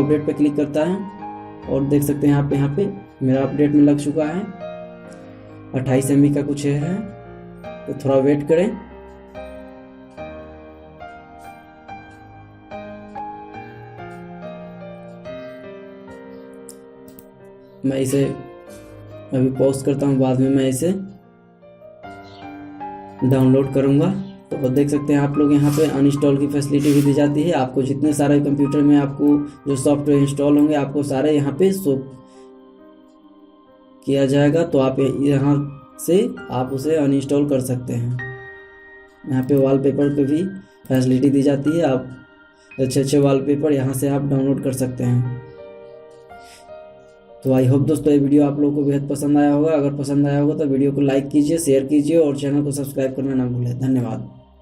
Update पे click करता है और देख सकते हैं आप यहाँ पे मेरा अपडेट में लग चुका है। 28 MB का कुछ है, तो थोड़ा वेट करें। मैं इसे अभी पॉज करता हूँ, बाद में मैं इसे डाउनलोड करूँगा। तो देख सकते हैं आप लोग यहाँ पे अनइंस्टॉल की फैसिलिटी भी दी जाती है। आपको जितने सारे कंप्यूटर में आपको जो सॉफ्टवेयर इंस्टॉल होंगे आपको सारे यहाँ पे शो किया जाएगा, तो आप यहाँ से आप उसे अनइंस्टॉल कर सकते हैं। यहाँ पे वॉलपेपर पे भी फैसिलिटी दी जाती है, आप अच्छे अच्छे वॉलपेपर यहाँ से आप डाउनलोड कर सकते हैं। तो आई होप दोस्तों ये वीडियो आप लोगों को बेहद पसंद आया होगा। अगर पसंद आया होगा तो वीडियो को लाइक कीजिए, शेयर कीजिए और चैनल को सब्सक्राइब करना ना भूलें। धन्यवाद।